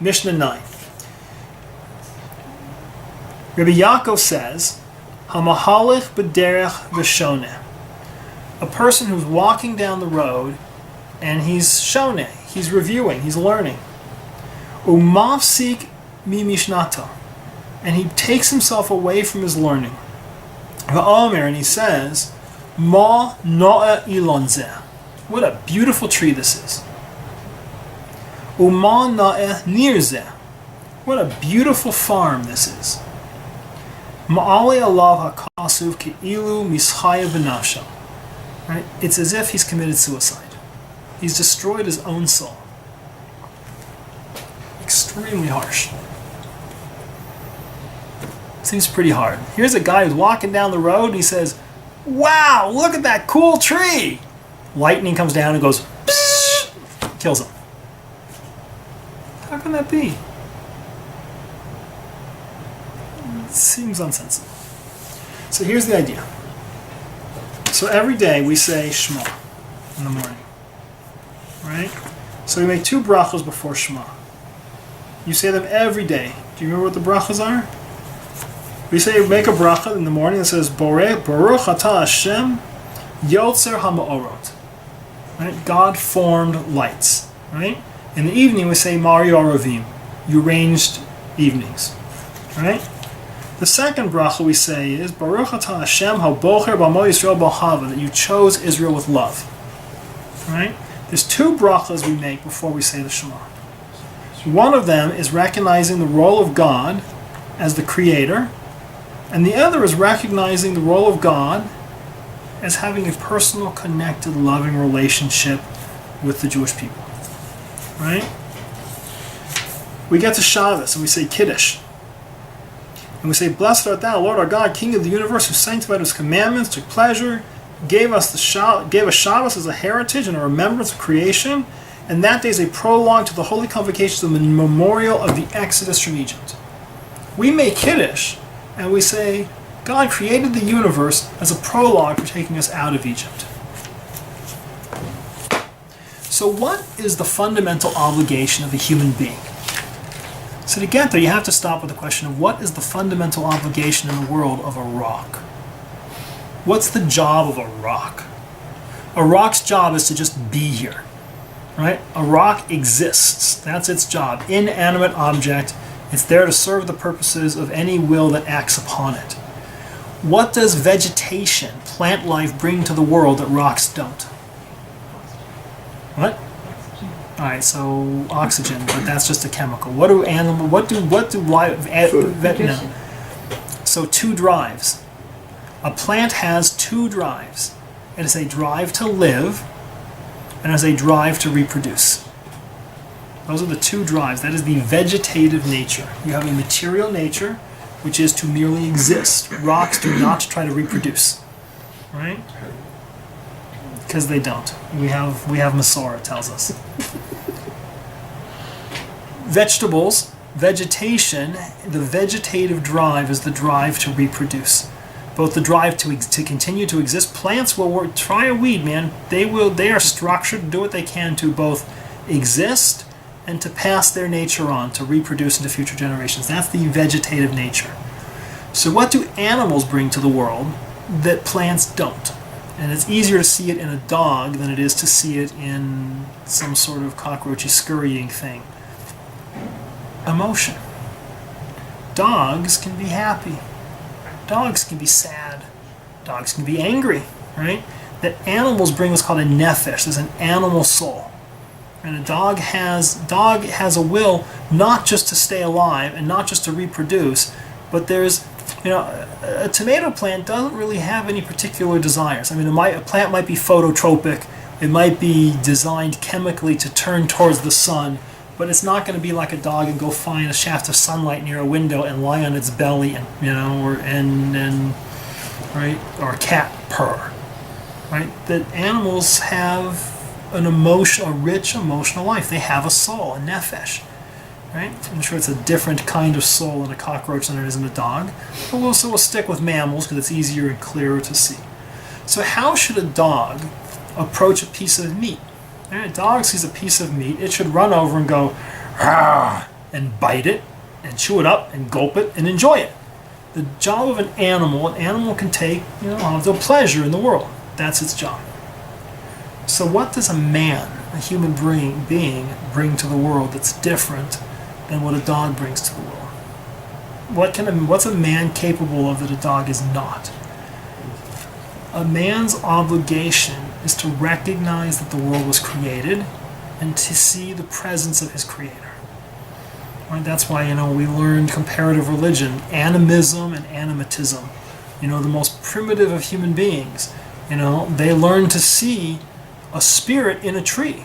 Mishnah 9. Rabbi Yaakov says, Hamahalich b'derech v'shoneh. A person who's walking down the road and he's shoneh, he's reviewing, he's learning. Umafsik mi mishnato. And he takes himself away from his learning. Va'omer, and he says, Ma no'a ilon zeh. What a beautiful tree this is. Uma na'eh nir zeh. What a beautiful farm this is. Ma'ali alav hakasuv ke'ilu mischaya b'nafsho. Right? It's as if he's committed suicide. He's destroyed his own soul. Extremely harsh. Seems pretty hard. Here's a guy who's walking down the road and he says, wow, look at that cool tree. Lightning comes down and goes, psh, kills him. How can that be? It seems unsensible. So here's the idea. So every day we say Shema in the morning. Right? So we make 2 brachos before Shema. You say them every day. Do you remember what the brachas are? We make a bracha in the morning that says Baruch atah Hashem Yotzer HaMa'orot. Right? God formed lights. Right? In the evening we say Mari Aravim. You arranged evenings. Right? The second bracha we say is Baruch atah Hashem HaBocher B'Amo Yisrael B'Hava, that you chose Israel with love. Right? There's 2 brachas we make before we say the Shema. One of them is recognizing the role of God as the creator, and the other is recognizing the role of God as having a personal, connected, loving relationship with the Jewish people. Right? We get to Shabbos and we say Kiddush. And we say, Blessed art thou, Lord our God, King of the universe, who sanctified his commandments, took pleasure, gave us Shabbos as a heritage and a remembrance of creation, and that day is a prologue to the holy convocations of the memorial of the Exodus from Egypt. We make Kiddush, and we say, God created the universe as a prologue for taking us out of Egypt. So what is the fundamental obligation of a human being? So to get there, you have to stop with the question of what is the fundamental obligation in the world of a rock? What's the job of a rock? A rock's job is to just be here. Right? A rock exists. That's its job. Inanimate object. It's there to serve the purposes of any will that acts upon it. What does vegetation, plant life, bring to the world that rocks don't? What? Alright, so oxygen, but that's just a chemical. What do no. So 2 drives. A plant has 2 drives. It is a drive to live, and as a drive to reproduce. Those are the 2 drives. That is the vegetative nature. You have a material nature, which is to merely exist. Rocks do not try to reproduce. Right? Because they don't. We have Masorah tells us. Vegetables, vegetation, the vegetative drive is the drive to reproduce. Both the drive to continue to exist. Plants will work. Try a weed, man. They are structured to do what they can to both exist and to pass their nature on, to reproduce into future generations. That's the vegetative nature. So what do animals bring to the world that plants don't? And it's easier to see it in a dog than it is to see it in some sort of cockroachy scurrying thing. Emotion. Dogs can be happy. Dogs can be sad. Dogs can be angry, right? That animals bring what's called a nefesh. There's an animal soul. And a dog has a will not just to stay alive and not just to reproduce, but there's, a tomato plant doesn't really have any particular desires. I mean, a plant might be phototropic. It might be designed chemically to turn towards the sun, but it's not going to be like a dog and go find a shaft of sunlight near a window and lie on its belly and right, or a cat purr, right? That animals have a rich emotional life. They have a soul, a nefesh, right? I'm sure it's a different kind of soul in a cockroach than it is in a dog, but we'll stick with mammals because it's easier and clearer to see. So how should a dog approach a piece of meat? A dog sees a piece of meat, it should run over and go, "Argh," and bite it and chew it up and gulp it and enjoy it. The job of an animal can take, the pleasure in the world. That's its job. So what does a man, a human being, bring to the world that's different than what a dog brings to the world? What's a man capable of that a dog is not? A man's obligation is to recognize that the world was created and to see the presence of his creator. Right? That's why, we learned comparative religion, animism and animatism. The most primitive of human beings. They learn to see a spirit in a tree.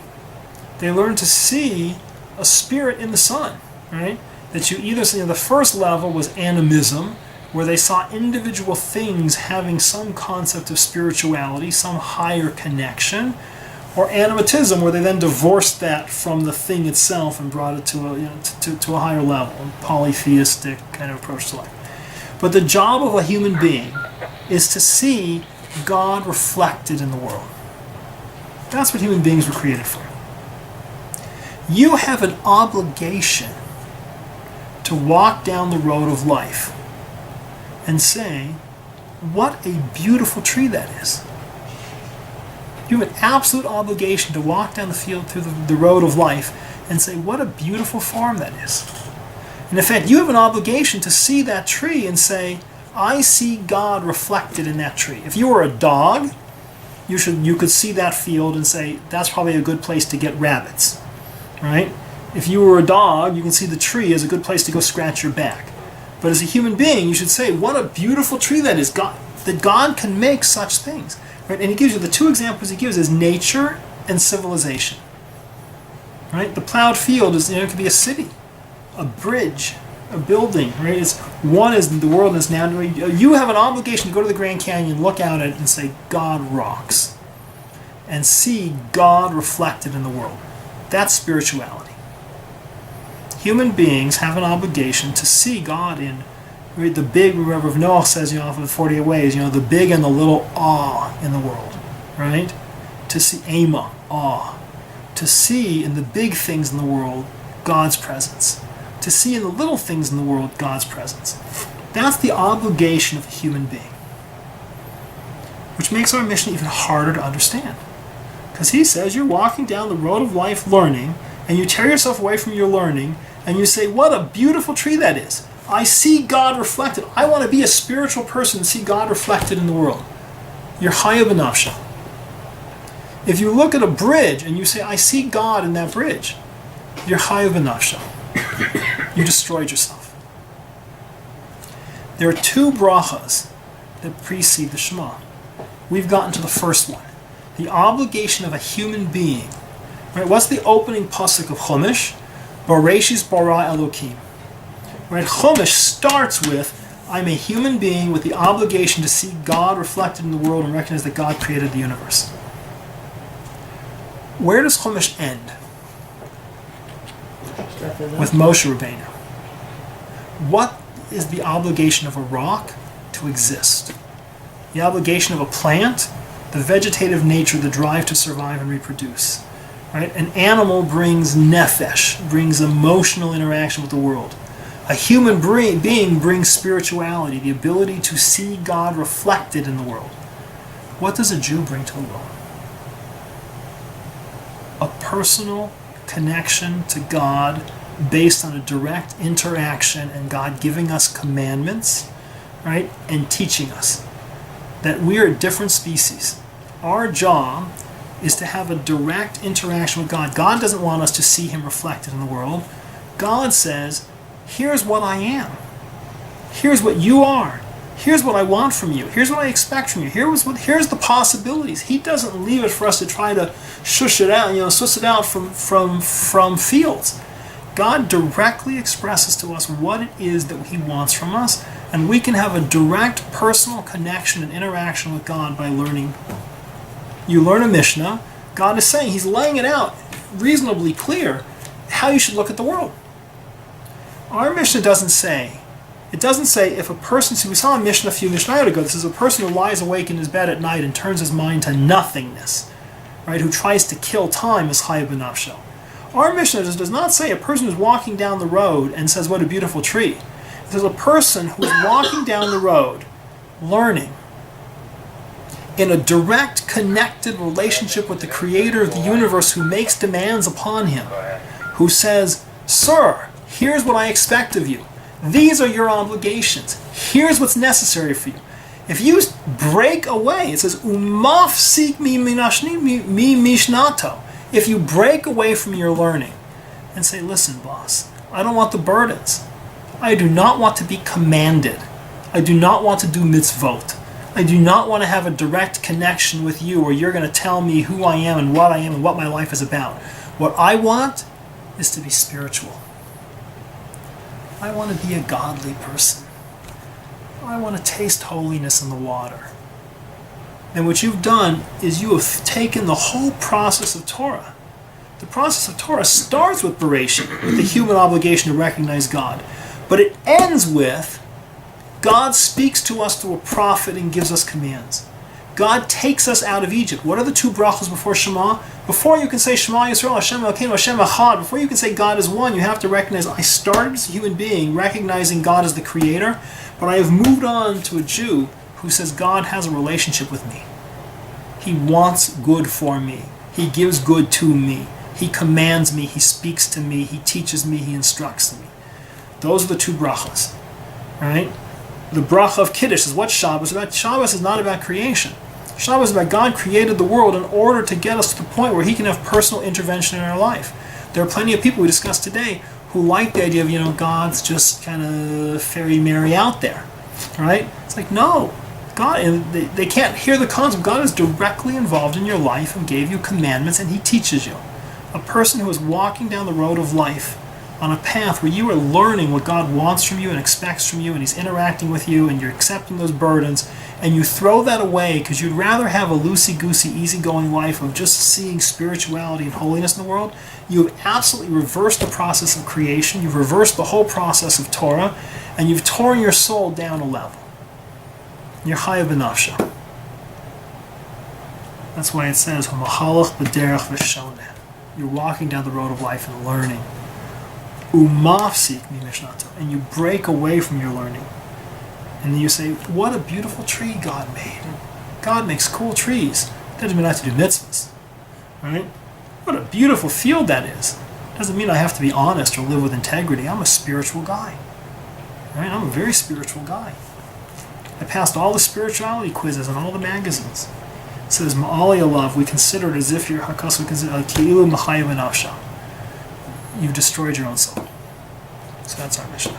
They learn to see a spirit in the sun, right? That you either see, the first level was animism, where they saw individual things having some concept of spirituality, some higher connection, or animatism, where they then divorced that from the thing itself and brought it to a higher level, a polytheistic kind of approach to life. But the job of a human being is to see God reflected in the world. That's what human beings were created for. You have an obligation to walk down the road of life and say, what a beautiful tree that is. You have an absolute obligation to walk down the field through the road of life and say, what a beautiful farm that is. And in fact, you have an obligation to see that tree and say, I see God reflected in that tree. If you were a dog, you could see that field and say, that's probably a good place to get rabbits, right? If you were a dog, you can see the tree as a good place to go scratch your back. But as a human being, you should say, what a beautiful tree that is. That God can make such things. Right? And he gives you, the two examples he gives is nature and civilization. Right? The plowed field is, it could be a city, a bridge, a building. Right? One is the world is now. You have an obligation to go to the Grand Canyon, look out at it, and say, God rocks, and see God reflected in the world. That's spirituality. Human beings have an obligation to see God in the big, remember, Noah says, off of the 48 ways, the big and the little awe in the world, right? To see awe. To see in the big things in the world, God's presence. To see in the little things in the world, God's presence. That's the obligation of a human being. Which makes our mission even harder to understand. Because he says you're walking down the road of life learning, and you tear yourself away from your learning, and you say, what a beautiful tree that is. I see God reflected. I want to be a spiritual person and see God reflected in the world. You're Chaya b'nafsho. If you look at a bridge and you say, I see God in that bridge, you're Chaya b'nafsho. You destroyed yourself. There are two brachas that precede the Shema. We've gotten to the first one. The obligation of a human being. Right? What's the opening pasuk of Chumash? Bereshis bara Elokim. Right? Chumash starts with, I'm a human being with the obligation to see God reflected in the world and recognize that God created the universe. Where does Chumash end? With Moshe Rabbeinu. What is the obligation of a rock? To exist. The obligation of a plant? The vegetative nature, the drive to survive and reproduce. Right? An animal brings nefesh, brings emotional interaction with the world. A human being brings spirituality, the ability to see God reflected in the world. What does a Jew bring to the world? A personal connection to God based on a direct interaction and God giving us commandments, right, and teaching us that we are a different species. Our job is to have a direct interaction with God. God doesn't want us to see Him reflected in the world. God says, here's what I am. Here's what you are. Here's what I want from you. Here's what I expect from you. Here's the possibilities. He doesn't leave it for us to try to shush it out, suss it out from fields. God directly expresses to us what it is that He wants from us, and we can have a direct personal connection and interaction with God by learning. You learn a Mishnah, God is saying, He's laying it out reasonably clear how you should look at the world. Our Mishnah doesn't say if a person, see, we saw a Mishnah a few Mishnayot ago, this is a person who lies awake in his bed at night and turns his mind to nothingness, right, who tries to kill time is Chaya b'nafsho. Our Mishnah does not say a person who's walking down the road and says, what a beautiful tree. There's a person who's walking down the road, learning, in a direct, connected relationship with the creator of the universe who makes demands upon him, who says, sir, here's what I expect of you. These are your obligations. Here's what's necessary for you. If you break away, it says, umafsik mi mishnato. If you break away from your learning and say, listen, boss, I don't want the burdens. I do not want to be commanded. I do not want to do mitzvot. I do not want to have a direct connection with you where you're going to tell me who I am and what my life is about. What I want is to be spiritual. I want to be a godly person. I want to taste holiness in the water. And what you've done is you have taken the whole process of Torah. The process of Torah starts with Bereshit, with the human obligation to recognize God. But it ends with God speaks to us through a prophet and gives us commands. God takes us out of Egypt. What are the two brachos before Shema? Before you can say Shema Yisrael, Hashem Elokeinu, Hashem Echad, before you can say God is one, you have to recognize I started as a human being recognizing God as the creator, but I have moved on to a Jew who says God has a relationship with me. He wants good for me. He gives good to me. He commands me. He speaks to me. He teaches me. He instructs me. Those are the two brachas, right? The bracha of Kiddush is what Shabbos is about. Shabbos is not about creation. Shabbos is about God created the world in order to get us to the point where He can have personal intervention in our life. There are plenty of people we discussed today who like the idea of, God's just kind of fairy Mary out there, right? It's like, no. God, and they can't hear the concept. God is directly involved in your life and gave you commandments and He teaches you. A person who is walking down the road of life on a path where you are learning what God wants from you and expects from you, and He's interacting with you and you're accepting those burdens, and you throw that away because you'd rather have a loosey-goosey, easygoing life of just seeing spirituality and holiness in the world, you have absolutely reversed the process of creation, you've reversed the whole process of Torah, and you've torn your soul down a level. You're chayav b'nafsha. That's why it says, "Hamahalach b'derech v'shoneh." You're walking down the road of life and learning. Umafsik mi mishnato, and you break away from your learning, and then you say, "What a beautiful tree God made! God makes cool trees. Doesn't mean I have to do mitzvahs, right? What a beautiful field that is. Doesn't mean I have to be honest or live with integrity. I'm a spiritual guy, right? I'm a very spiritual guy. I passed all the spirituality quizzes in all the magazines. It says, Ma'ali Alav, we consider it as if you're Hakas, we consider it Ki'ilu Machayev Nafsha. You've destroyed your own soul. So that's our mission.